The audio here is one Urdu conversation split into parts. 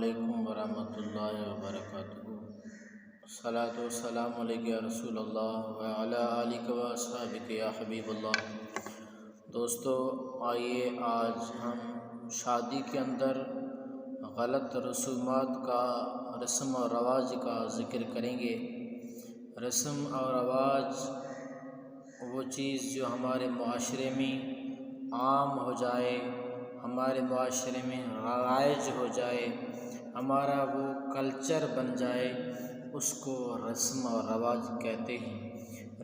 علیکم ورحمۃ اللہ وبرکاتہ۔ الصلاۃ والسلام علیک یا رسول اللہ وعلی آلک و اصحابک یا حبیب اللہ۔ دوستو، آئیے آج ہم شادی کے اندر غلط رسومات کا، رسم و رواج کا ذکر کریں گے۔ رسم اور رواج وہ چیز جو ہمارے معاشرے میں عام ہو جائے، ہمارے معاشرے میں رائج ہو جائے، ہمارا وہ کلچر بن جائے، اس کو رسم اور رواج کہتے ہیں۔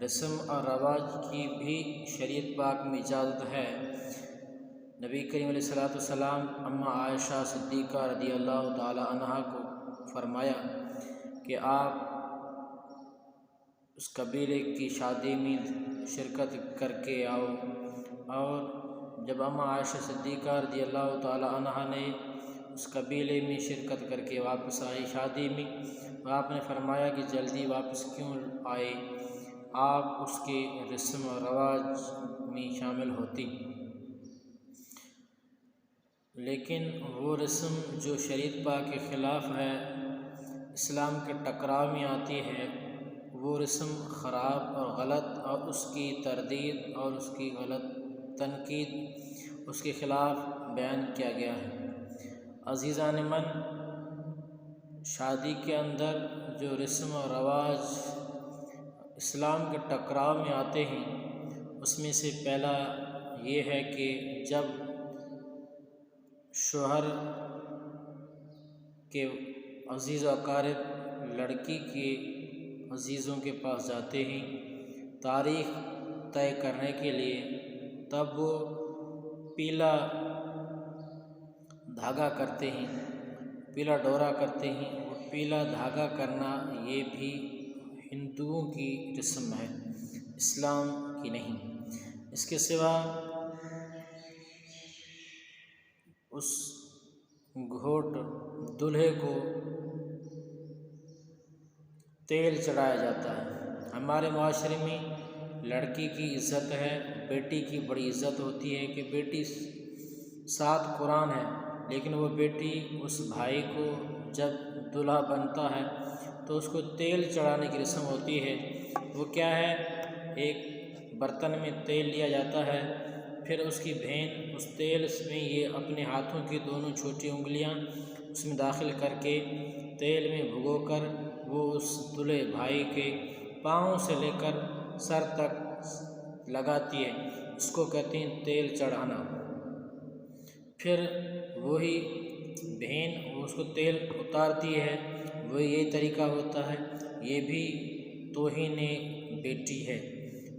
رسم اور رواج کی بھی شریعت پاک میں اجازت ہے۔ نبی کریم علیہ الصلوۃ والسلام اماں عائشہ صدیقہ رضی اللہ تعالی عنہا کو فرمایا کہ آپ اس قبیلے کی شادی میں شرکت کر کے آؤ، اور جب اماں عائشہ صدیقہ رضی اللہ تعالی عنہا نے اس قبیلے میں شرکت کر کے واپس آئی شادی میں، تو آپ نے فرمایا کہ جلدی واپس کیوں آئے، آپ اس کے رسم و رواج میں شامل ہوتی۔ لیکن وہ رسم جو شریعت پاک کے خلاف ہے، اسلام کے ٹکراؤ میں آتی ہے، وہ رسم خراب اور غلط، اور اس کی تردید اور اس کی غلط تنقید اس کے خلاف بیان کیا گیا ہے۔ عزیزان من، شادی کے اندر جو رسم و رواج اسلام کے ٹکراؤ میں آتے ہیں، اس میں سے پہلا یہ ہے کہ جب شوہر کے عزیز و اقارب لڑکی کے عزیزوں کے پاس جاتے ہیں تاریخ طے کرنے کے لیے، تب وہ پیلا دھاگا کرتے ہیں، پیلا ڈورا کرتے ہیں۔ وہ پیلا دھاگا کرنا یہ بھی ہندوؤں کی رسم ہے، اسلام کی نہیں۔ اس کے سوا اس گھوٹ دولہے کو تیل چڑھایا جاتا ہے۔ ہمارے معاشرے میں لڑکی کی عزت ہے، بیٹی کی بڑی عزت ہوتی ہے کہ بیٹی 7 قرآن ہے، لیکن وہ بیٹی اس بھائی کو جب دولہا بنتا ہے تو اس کو تیل چڑھانے کی رسم ہوتی ہے۔ وہ کیا ہے، ایک برتن میں تیل لیا جاتا ہے، پھر اس کی بہن اس تیل میں یہ اپنے ہاتھوں کی دونوں چھوٹی انگلیاں اس میں داخل کر کے تیل میں بھگو کر وہ اس دولہے بھائی کے پاؤں سے لے کر سر تک لگاتی ہے۔ اس کو کہتے ہیں تیل چڑھانا۔ پھر وہی بہن اس کو تیل اتارتی ہے، وہ یہ طریقہ ہوتا ہے۔ یہ بھی توہین بیٹی ہے۔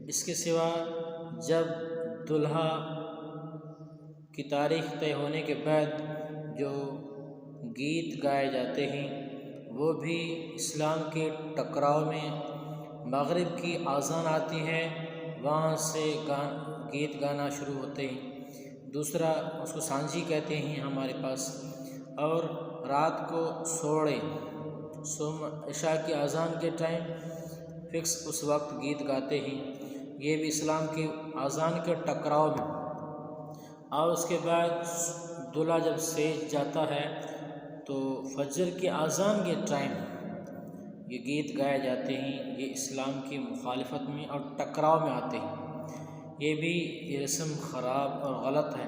اس کے سوا جب دولہا کی تاریخ طے ہونے کے بعد جو گیت گائے جاتے ہیں، وہ بھی اسلام کے ٹکراؤ میں مغرب کی اذان آتی ہے، وہاں سے گیت گانا شروع ہوتے ہیں۔ دوسرا اس کو سانجھی کہتے ہیں ہمارے پاس۔ اور رات کو سوڑے عشاء کی اذان کے ٹائم فکس اس وقت گیت گاتے ہیں، یہ بھی اسلام کی اذان کے ٹکراؤ میں۔ اور اس کے بعد دولہا جب سیج جاتا ہے تو فجر کی اذان کے ٹائم یہ گیت گائے جاتے ہیں، یہ اسلام کی مخالفت میں اور ٹکراؤ میں آتے ہیں۔ یہ بھی یہ رسم خراب اور غلط ہے۔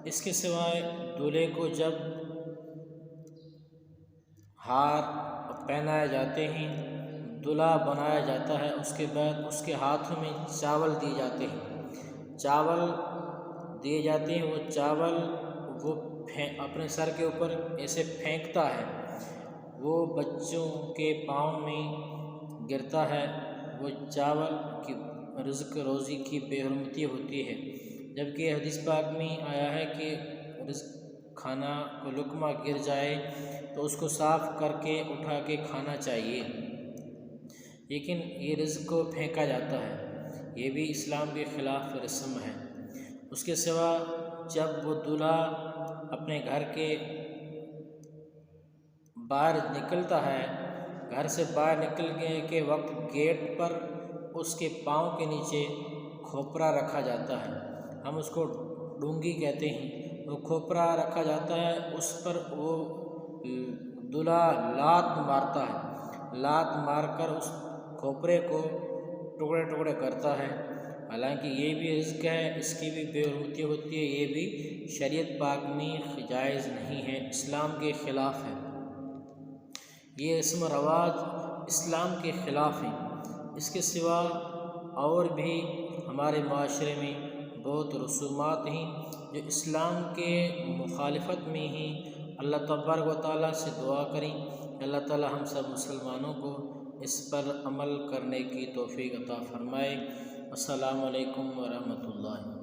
اس کے سوائے دولہے کو جب ہار پہنائے جاتے ہیں، دولہا بنایا جاتا ہے، اس کے بعد اس کے ہاتھوں میں چاول دیے جاتے ہیں۔ چاول دیے جاتے ہیں، وہ چاول وہ اپنے سر کے اوپر ایسے پھینکتا ہے، وہ بچوں کے پاؤں میں گرتا ہے۔ وہ چاول کی رزق روزی کی بے حرمتی ہوتی ہے، جبکہ حدیث پاک میں آیا ہے کہ کھانا کو لقمہ گر جائے تو اس کو صاف کر کے اٹھا کے کھانا چاہیے، لیکن یہ رزق کو پھینکا جاتا ہے، یہ بھی اسلام کے خلاف رسم ہے۔ اس کے سوا جب وہ دولہا اپنے گھر کے باہر نکلتا ہے، گھر سے باہر نکلنے کے وقت گیٹ پر اس کے پاؤں کے نیچے کھوپرا رکھا جاتا ہے، ہم اس کو ڈونگی کہتے ہیں۔ وہ کھوپرا رکھا جاتا ہے، اس پر وہ دولہا لات مارتا ہے، لات مار کر اس کھوپرے کو ٹکڑے ٹکڑے کرتا ہے، حالانکہ یہ بھی رزق ہے، اس کی بھی بے حرمتی ہوتی ہے، یہ بھی شریعت پاک میں جائز نہیں ہے، اسلام کے خلاف ہے، یہ رسم و رواج اسلام کے خلاف ہیں۔ اس کے سوا اور بھی ہمارے معاشرے میں بہت رسومات ہیں جو اسلام کے مخالفت میں ہیں۔ اللہ تبارک و تعالیٰ سے دعا کریں کہ اللہ تعالیٰ ہم سب مسلمانوں کو اس پر عمل کرنے کی توفیق عطا فرمائے۔ السلام علیکم ورحمۃ اللہ۔